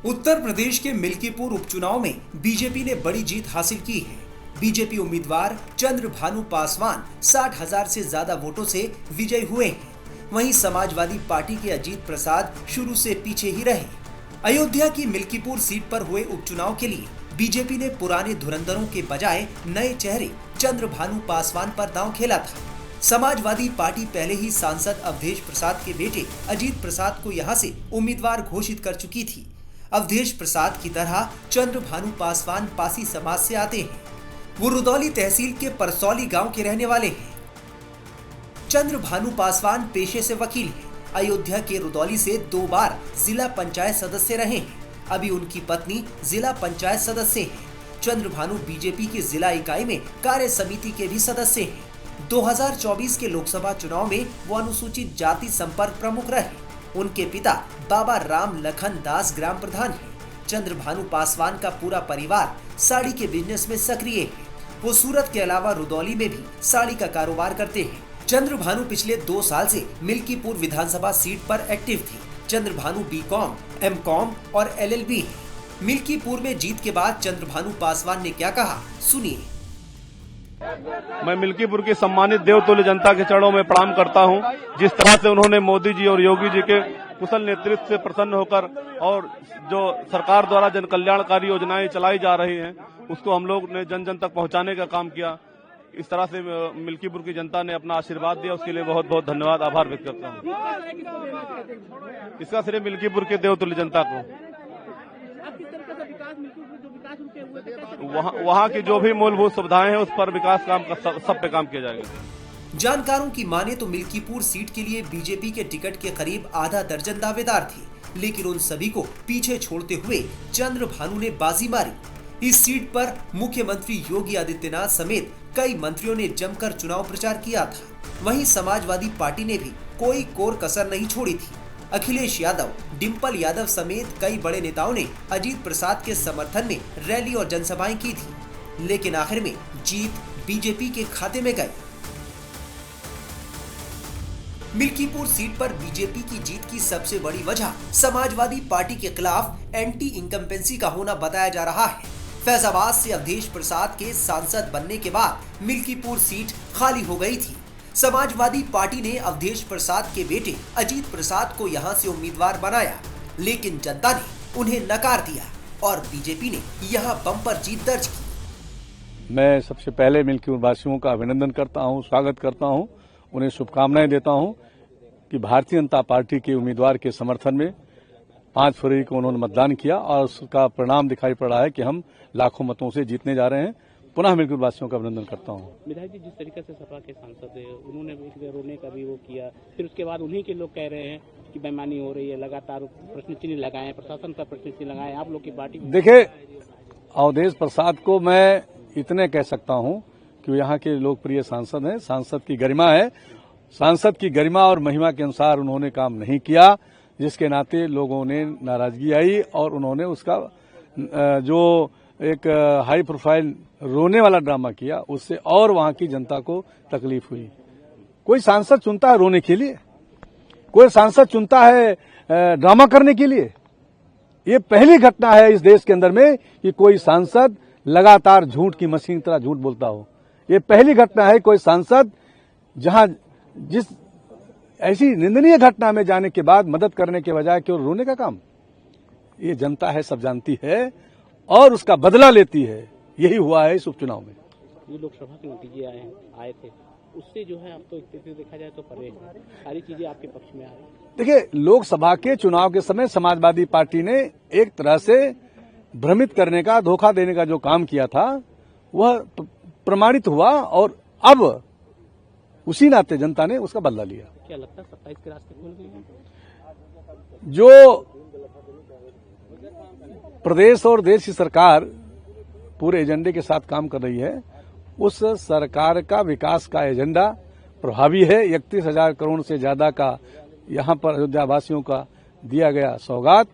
उत्तर प्रदेश के मिल्कीपुर उपचुनाव में बीजेपी ने बड़ी जीत हासिल की है। बीजेपी उम्मीदवार चंद्रभानु पासवान 60,000 से ज्यादा वोटों से विजयी हुए हैं। वहीं समाजवादी पार्टी के अजीत प्रसाद शुरू से पीछे ही रहे। अयोध्या की मिल्कीपुर सीट पर हुए उपचुनाव के लिए बीजेपी ने पुराने धुरंधरों के बजाय नए चेहरे चंद्रभानु पासवान पर दांव खेला था। समाजवादी पार्टी पहले ही सांसद अवधेश प्रसाद के बेटे अजीत प्रसाद को यहां से उम्मीदवार घोषित कर चुकी थी। अवधेश प्रसाद की तरह चंद्रभानु पासवान पासी समाज से आते हैं। वो रुदौली तहसील के परसौली गांव के रहने वाले हैं। चंद्रभानु पासवान पेशे से वकील हैं। अयोध्या के रुदौली से 2 बार जिला पंचायत सदस्य रहे हैं। अभी उनकी पत्नी जिला पंचायत सदस्य हैं। चंद्रभानु बीजेपी की जिला इकाई में कार्य समिति के भी सदस्य हैं। 2024 के लोकसभा चुनाव में वो अनुसूचित जाति संपर्क प्रमुख रहे। उनके पिता बाबा राम लखन दास ग्राम प्रधान हैं। चंद्रभानु पासवान का पूरा परिवार साड़ी के बिजनेस में सक्रिय है। वो सूरत के अलावा रुदौली में भी साड़ी का कारोबार करते हैं। चंद्रभानु पिछले 2 साल से मिल्कीपुर विधानसभा सीट पर एक्टिव थे। चंद्रभानु बीकॉम, एमकॉम और LLB है। मिल्कीपुर में जीत के बाद चंद्रभानु पासवान ने क्या कहा, सुनिए। मैं मिल्कीपुर की सम्मानित देवतुल्य जनता के चरणों में प्रणाम करता हूं। जिस तरह से उन्होंने मोदी जी और योगी जी के कुशल नेतृत्व से प्रसन्न होकर और जो सरकार द्वारा जन कल्याणकारी योजनाएं चलाई जा रही हैं उसको हम लोग ने जन जन तक पहुंचाने का काम किया। इस तरह से मिल्कीपुर की जनता ने अपना आशीर्वाद दिया, उसके लिए बहुत बहुत धन्यवाद, आभार व्यक्त करता हूं। इसका श्रेय मिल्कीपुर के देवतुल्य जनता को। वहाँ की जो भी मूलभूत सुविधाएं हैं उस पर विकास काम सब पे काम किया जाएगा। जानकारों की माने तो मिल्कीपुर सीट के लिए बीजेपी के टिकट के करीब आधा दर्जन दावेदार थे, लेकिन उन सभी को पीछे छोड़ते हुए चंद्रभानु ने बाजी मारी। इस सीट पर मुख्यमंत्री योगी आदित्यनाथ समेत कई मंत्रियों ने जमकर चुनाव प्रचार किया था। वहीं समाजवादी पार्टी ने भी कोई कोर कसर नहीं छोड़ी थी। अखिलेश यादव, डिम्पल यादव समेत कई बड़े नेताओं ने अजीत प्रसाद के समर्थन में रैली और जनसभाएं की थी, लेकिन आखिर में जीत बीजेपी के खाते में गई। मिल्कीपुर सीट पर बीजेपी की जीत की सबसे बड़ी वजह समाजवादी पार्टी के खिलाफ एंटी इनकम्पेंसी का होना बताया जा रहा है। फैजाबाद से अवधेश प्रसाद के सांसद बनने के बाद मिल्कीपुर सीट खाली हो गई थी। समाजवादी पार्टी ने अवधेश प्रसाद के बेटे अजीत प्रसाद को यहां से उम्मीदवार बनाया, लेकिन जनता ने उन्हें नकार दिया और बीजेपी ने यहां बम्पर जीत दर्ज की। मैं सबसे पहले मिल्कीपुर वासियों का अभिनंदन करता हूं, स्वागत करता हूं, उन्हें शुभकामनाएं देता हूं कि भारतीय जनता पार्टी के उम्मीदवार के समर्थन में 5 फरवरी को उन्होंने मतदान किया और उसका परिणाम दिखाई पड़ रहा है कि हम लाखों मतों से जीतने जा रहे हैं। पुनः मिल्कीपुर वासियों का अभिनंदन करता हूं। विधायक जी, जिस तरीके से सपा के सांसद है उन्होंने रोने का भी वो किया, फिर उसके बाद उन्हीं के लोग कह रहे हैं कि बेईमानी हो रही है, लगातार प्रश्न चिन्ह लगाए, प्रशासन पर प्रश्न चिन्ह लगाए, आप लोग की पार्टी। देखिए, अवधेश प्रसाद को मैं इतने कह सकता हूं कि यहाँ के लोकप्रिय सांसद हैं। सांसद की गरिमा है, सांसद की गरिमा और महिमा के अनुसार उन्होंने काम नहीं किया, जिसके नाते लोगों ने नाराजगी आई और उन्होंने उसका जो एक हाई प्रोफाइल रोने वाला ड्रामा किया, उससे और वहां की जनता को तकलीफ हुई। कोई सांसद चुनता है रोने के लिए, कोई सांसद चुनता है ड्रामा करने के लिए। ये पहली घटना है इस देश के अंदर में कि कोई सांसद लगातार झूठ की मशीन की तरह झूठ बोलता हो। ये पहली घटना है कोई सांसद जहां जिस ऐसी निंदनीय घटना में जाने के बाद मदद करने के बजाय केवल रोने का काम। ये जनता है, सब जानती है और उसका बदला लेती है। यही हुआ है इस उपचुनाव में। ये लोकसभा के नतीजे आए थे, उससे जो है अब तो स्थिति देखा जाए तो परे है, सारी चीजें आपके पक्ष में आ रही। देखिए, लोकसभा के चुनाव के समय समाजवादी पार्टी ने एक तरह से भ्रमित करने का, धोखा देने का जो काम किया था वह प्रमाणित हुआ और अब उसी नाते जनता ने उसका बदला लिया। क्या लगता है 27 के रास्ते खुल गए हैं? जो प्रदेश और देश की सरकार पूरे एजेंडे के साथ काम कर रही है, उस सरकार का विकास का एजेंडा प्रभावी है। 31,000 करोड़ से ज्यादा का यहां पर अयोध्या वासियों का दिया गया सौगात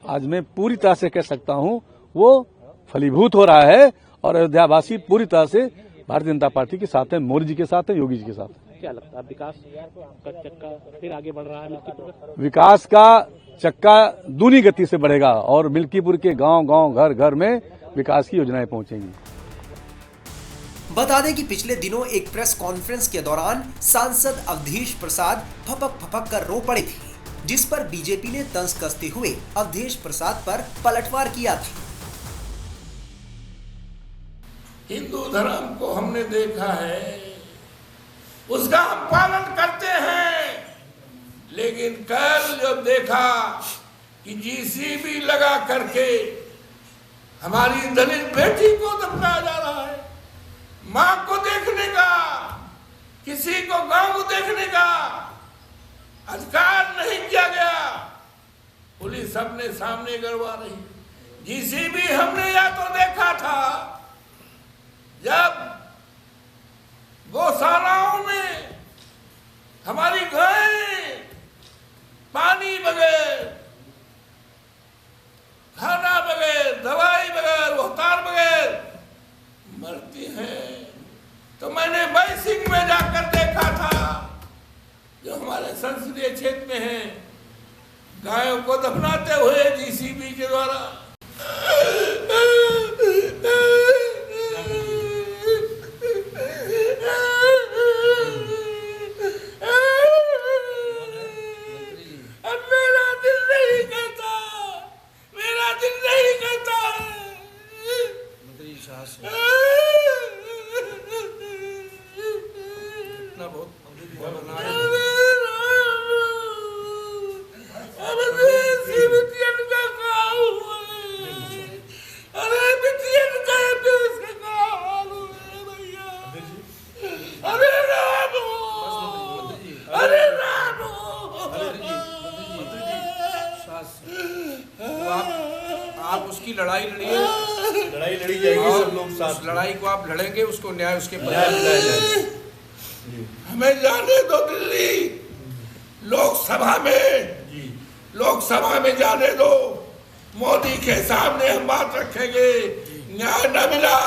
आज मैं पूरी तरह से कह सकता हूं वो फलीभूत हो रहा है और अयोध्या वासी पूरी तरह से भारतीय जनता पार्टी के साथ है, मोदी जी के साथ है, योगी जी के साथ है। क्या लगता है विकास का चक्का फिर आगे बढ़ रहा है? विकास का चक्का दूनी गति से बढ़ेगा और मिल्कीपुर के गांव-गांव, घर-घर में विकास की योजनाएं पहुंचेंगी। बता दें कि पिछले दिनों एक प्रेस कॉन्फ्रेंस के दौरान सांसद अवधेश प्रसाद फपक कर रो पड़े थे, जिस पर बीजेपी ने तंज कसते हुए अवधेश प्रसाद पर पलटवार किया था। हिंदू धर्म को हमने देखा है, उसका हम पालन करते हैं, लेकिन कल जब देखा कि जीसीबी लगा करके हमारी दलित बेटी को दफनाया जा रहा है, मां को देखने का, किसी को गांव को देखने का अधिकार नहीं किया गया, पुलिस अपने सामने करवा रही। जीसीबी हमने या तो देखा था जब गौशालाओं में हमारी गायें पानी बगैर, खाना बगैर, दवाई बगैर, रोहतार बगैर मरती हैं, तो मैंने बैसिंग में जाकर देखा था जो हमारे संसदीय क्षेत्र में है, गायों को दफनाते हुए जीसीबी के द्वारा। आप उसकी लड़ाई लड़ी जाएगी, सब लोग साथ लड़ाई को आप लड़ेंगे, उसको न्याय उसके बजाय दिलाया जाएगा। हमें जाने दो दिल्ली, लोकसभा में जाने दो, मोदी के सामने हम बात रखेंगे, न्याय न मिला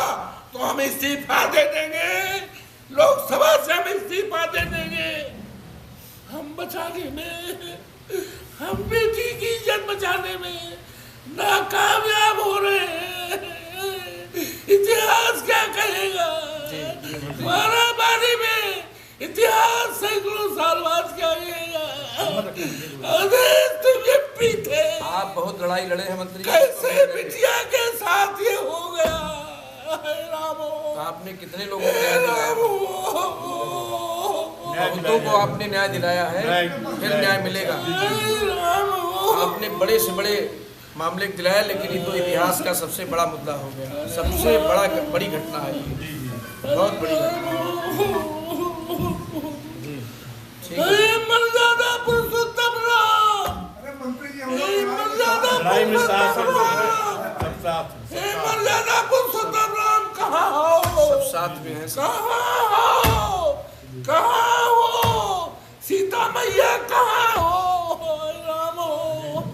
तो हम इस्तीफा दे देंगे, लोकसभा से हम इस्तीफा दे देंगे। हम बचाने में, हम बेटी की इज्जत बचाने में नाकामयाब हो रहे हैं। इतिहास क्या कहेगा? मारामारी में इतिहास सैकड़ों साल बाद क्या कहेगा? अरे तुम ये पीते, आप बहुत लड़ाई लड़े हैं मंत्री, कैसे बिटिया के साथ ये हो गया? रामो, आपने कितने लोगों को न्याय दिलाया? बहुतों को आपने न्याय दिलाया है, फिर न्याय मिलेगा। आपने बड़े से बड़े मामले दिलाया, लेकिन ये तो इतिहास का सबसे बड़ा मुद्दा हो गया, सबसे बड़ी घटना है ये, बहुत बड़ी घटना है। मर्यादा पुरुषोत्तम राम, मर्यादा पुरुषोत्तम राम कहाँ हो? सब साथ में है। कहाँ हो? सीता मैया कहाँ हो?